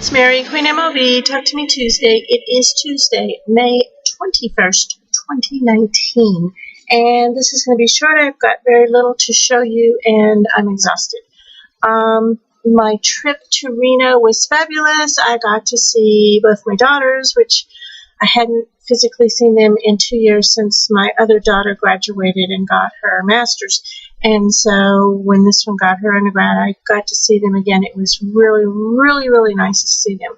It's Mary, Queen MLB. Talk to me Tuesday. It is Tuesday, May 21st, 2019. And this is going to be short. I've got very little to show you, and I'm exhausted. My trip to Reno was fabulous. I got to see both my daughters, which I hadn't physically seen them in 2 years since my other daughter graduated and got her master's. And so when this one got her undergrad, I got to see them again. It was really, really, really nice to see them.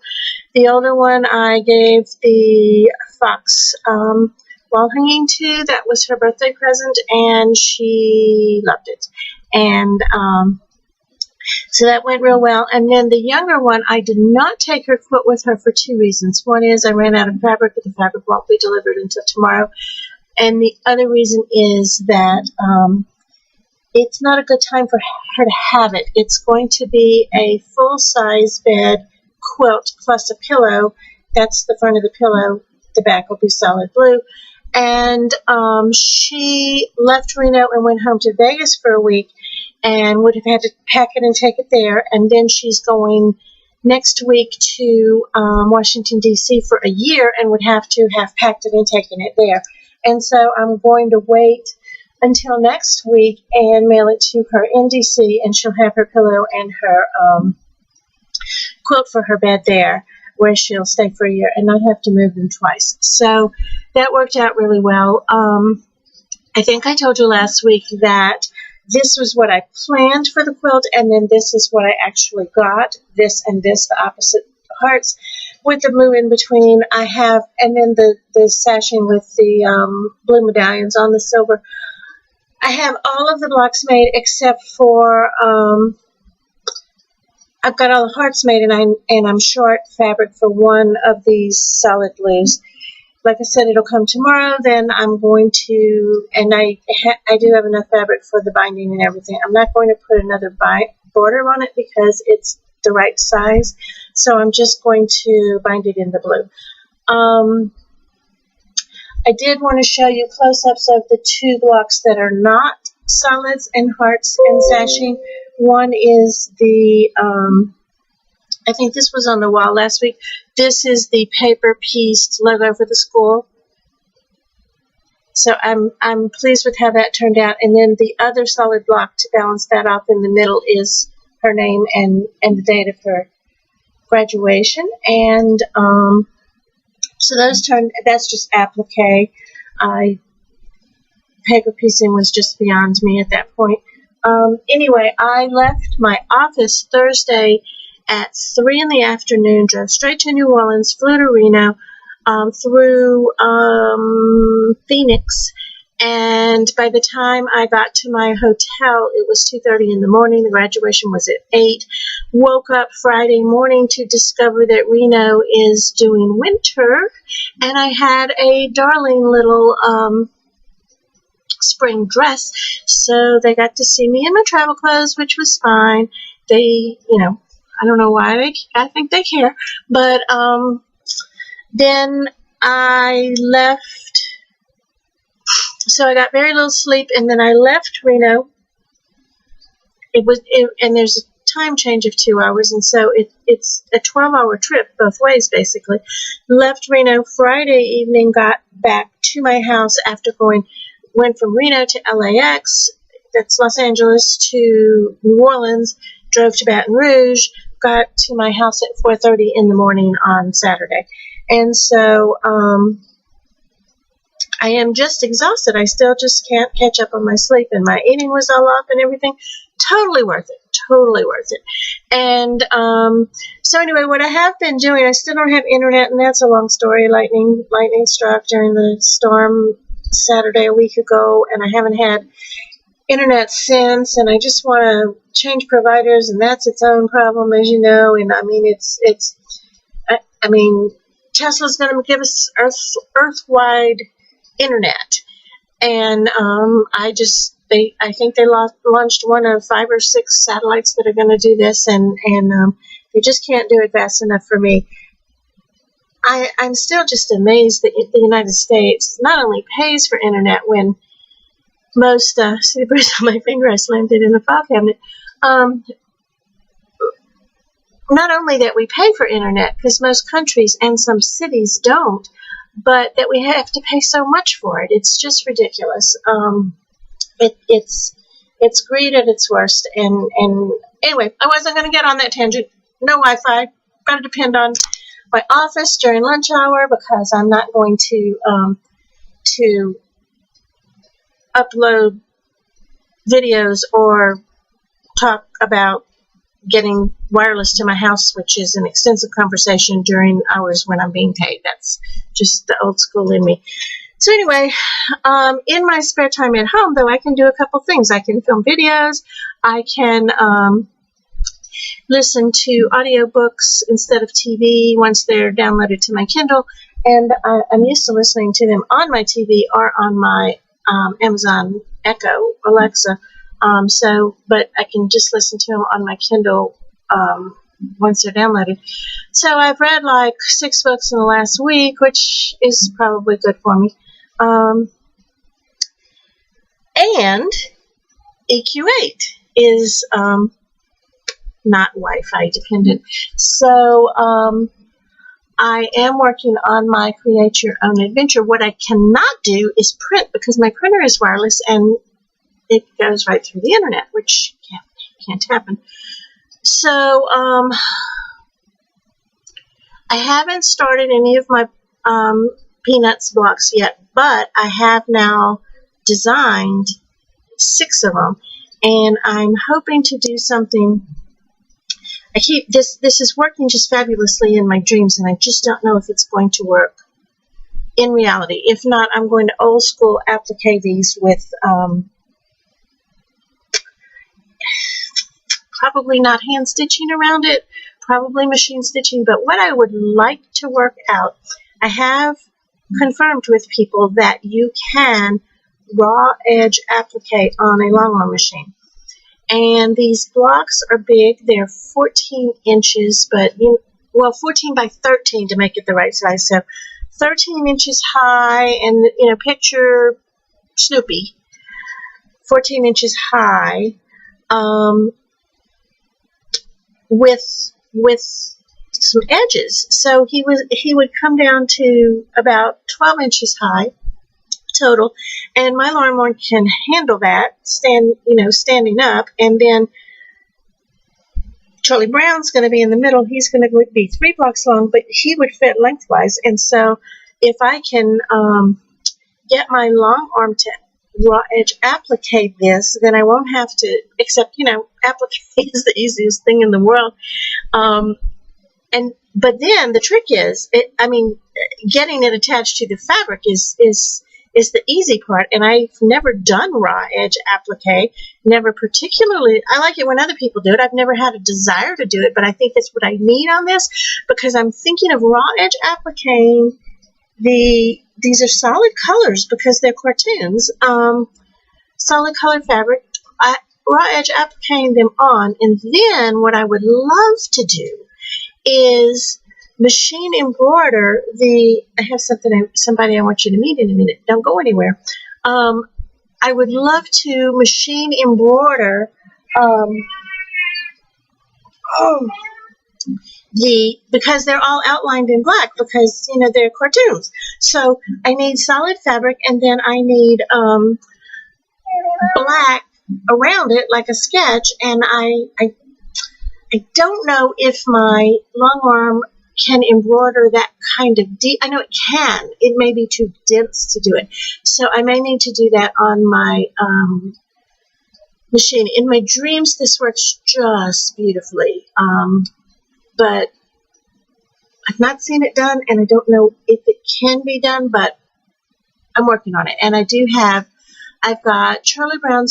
The older one I gave the Fox wall hanging to. That was her birthday present, and she loved it. And so that went real well. And then the younger one, I did not take her quilt with her for two reasons. One is I ran out of fabric, but the fabric won't be delivered until tomorrow. And the other reason is that it's not a good time for her to have it. It's going to be a full-size bed quilt plus a pillow. That's the front of the pillow. The back will be solid blue. And she left Reno and went home to Vegas for a week and would have had to pack it and take it there. And then she's going next week to Washington, D.C. for a year and would have to have packed it and taken it there. And so I'm going to wait until next week and mail it to her in D.C., and she'll have her pillow and her quilt for her bed there, where she'll stay for a year and not have to move them twice. So that worked out really well. I think I told you last week that this was what I planned for the quilt, and then this is what I actually got, this and this, the opposite hearts, with the blue in between. I have, and then the sashing with the blue medallions on the silver. I have all of the blocks made except for I've got all the hearts made, and I'm short fabric for one of these solid blues. Like I said, it'll come tomorrow. Then I'm going to, and I do have enough fabric for the binding and everything. I'm not going to put another border on it because it's the right size. So I'm just going to bind it in the blue. I did want to show you close-ups of the two blocks that are not solids and hearts and sashing. One is the, I think this was on the wall last week. This is the paper pieced logo for the school. So I'm pleased with how that turned out. And then the other solid block to balance that off in the middle is her name and the date of her graduation. And so those turned, that's just applique. Paper piecing was just beyond me at that point. Anyway, I left my office Thursday at 3 in the afternoon, drove straight to New Orleans, flew to Reno, through Phoenix, and by the time I got to my hotel, it was 2:30 in the morning. The graduation was at 8. Woke up Friday morning to discover that Reno is doing winter, and I had a darling little spring dress, so they got to see me in my travel clothes, which was fine. They, I don't know why I think they care, but then I left. So I got very little sleep, and then I left Reno. And there's a time change of 2 hours, and so it's a 12-hour trip both ways, basically. Left Reno Friday evening, got back to my house after went from Reno to LAX, that's Los Angeles, to New Orleans, drove to Baton Rouge, got to my house at 4:30 in the morning on Saturday. And so I am just exhausted. I still just can't catch up on my sleep, and my eating was all off and everything. Totally worth it. Totally worth it. And so anyway, what I have been doing, I still don't have internet, and that's a long story. Lightning struck during the storm Saturday a week ago, and I haven't had internet since, and I just want to change providers, and that's its own problem, as you know. And I mean, Tesla's going to give us earth-wide internet, and I think they launched one of 5 or 6 satellites that are going to do this, and they just can't do it fast enough for me. I'm still just amazed that the United States not only pays for internet when most, see the bruise on my finger, I slammed it in the file cabinet, not only that we pay for internet, because most countries and some cities don't, but that we have to pay so much for it. It's just ridiculous. It's greed at its worst. And anyway, I wasn't going to get on that tangent. No Wi-Fi. Got to depend on my office during lunch hour, because I'm not going to upload videos or talk about getting wireless to my house, which is an extensive conversation during hours when I'm being paid. That's just the old school in me. So anyway, in my spare time at home, though, I can do a couple things. I can film videos. I can listen to audiobooks instead of TV once they're downloaded to my Kindle. And I'm used to listening to them on my TV or on my Amazon Echo, Alexa. But I can just listen to them on my Kindle once they're downloaded. So I've read like 6 books in the last week, which is probably good for me. And EQ8 is not Wi-Fi dependent. So I am working on my Create Your Own Adventure. What I cannot do is print, because my printer is wireless and it goes right through the internet, which can't happen. So I haven't started any of my Peanuts blocks yet, but I have now designed 6 of them, and I'm hoping to do something. I keep this is working just fabulously in my dreams, and I just don't know if it's going to work in reality. If not, I'm going to old school applique these with probably not hand stitching around it, probably machine stitching. But what I would like to work out, I have confirmed with people that you can raw edge applique on a long arm machine. And these blocks are big. They're 14 inches, but 14 by 13 to make it the right size. So 13 inches high, and picture Snoopy, 14 inches high, with some edges. So he would come down to about 12 inches high total, and my lawnmower can handle that, standing up. And then Charlie Brown's going to be in the middle. He's going to be 3 blocks long, but he would fit lengthwise. And so if I can get my long arm to raw edge applique this, then I won't have to, except applique is the easiest thing in the world. But then the trick is, getting it attached to the fabric is the easy part. And I've never done raw edge applique, never particularly. I like it when other people do it. I've never had a desire to do it, but I think it's what I need on this, because I'm thinking of raw edge applique. These are solid colors because they're cartoons, solid color fabric. Raw edge appliquing them on, and then what I would love to do is machine embroider I have somebody I want you to meet in a minute. Don't go anywhere. I would love to machine embroider because they're all outlined in black, because they're cartoons. So I need solid fabric, and then I need black around it like a sketch. And I don't know if my long arm can embroider that kind of deep. I know it can. It may be too dense to do it. So I may need to do that on my machine. In my dreams, this works just beautifully. But I've not seen it done, and I don't know if it can be done, but I'm working on it. And I've got Charlie Brown,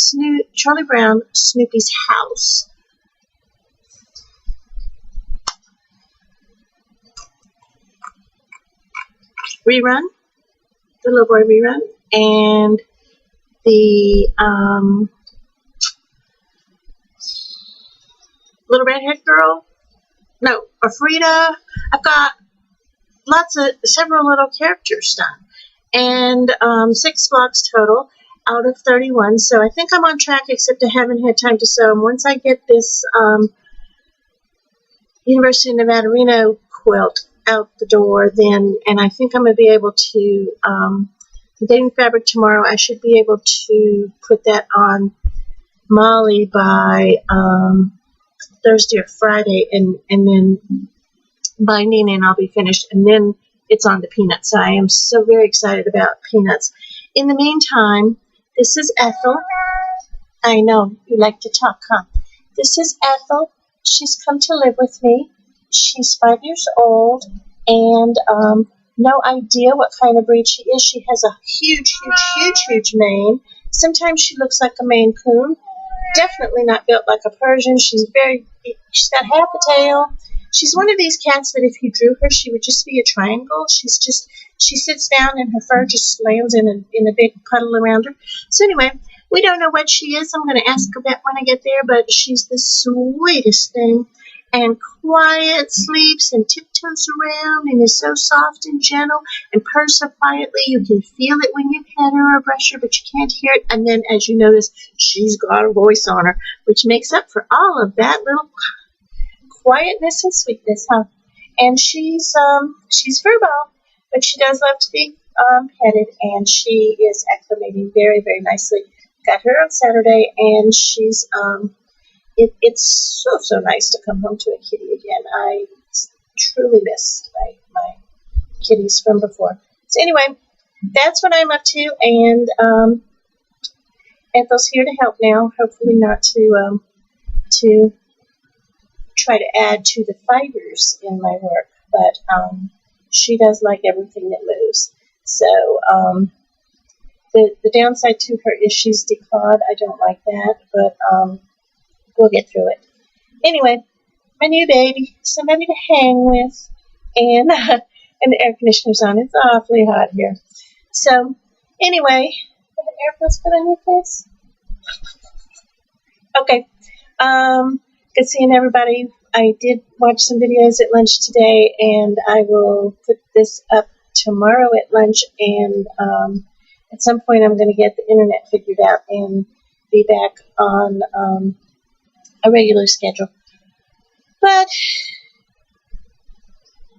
Snoopy's house. Rerun, the little boy rerun, and the little redhead girl. No, or Frida. I've got several little characters done, and 6 blocks total out of 31. So I think I'm on track, except I haven't had time to sew them. Once I get this University of Nevada, Reno quilt out the door then, and I think I'm going to be able to, the Dating Fabric tomorrow, I should be able to put that on Molly by Thursday or Friday, and then binding, and I'll be finished, and then it's on to Peanuts. So I am so very excited about Peanuts. In the meantime, this is Ethel. I know you like to talk, huh? This is Ethel. She's come to live with me. She's 5 years old, and no idea what kind of breed she is. She has a huge mane. Sometimes she looks like a Maine Coon. Definitely not built like a Persian. She's got half a tail. She's one of these cats that if you drew her, she would just be a triangle. She sits down and her fur just lands in a big puddle around her. So anyway, we don't know what she is. I'm going to ask about when I get there, but she's the sweetest thing, and quiet, sleeps and tiptoes around, and is so soft and gentle, and purrs so quietly. You can feel it when you pet her or brush her, but you can't hear it. And then, as you notice, she's got a voice on her, which makes up for all of that little quietness and sweetness, huh? And she's furball, but she does love to be petted, and she is acclimating very, very nicely. Got her on Saturday, and she's it's so nice to come home to a kitty again. I truly miss my kitties from before. So anyway, that's what I'm up to, and Ethel's here to help now. Hopefully not to try to add to the fibers in my work, but she does like everything that moves. So the downside to her is she's declawed. I don't like that, but we'll get through it. Anyway, my new baby, somebody to hang with, and the air conditioner's on. It's awfully hot here. So anyway, have an air filter on your face? Okay. Good seeing everybody. I did watch some videos at lunch today, and I will put this up tomorrow at lunch, and at some point I'm going to get the internet figured out and be back on a regular schedule. But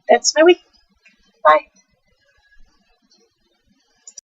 that's my week. Bye.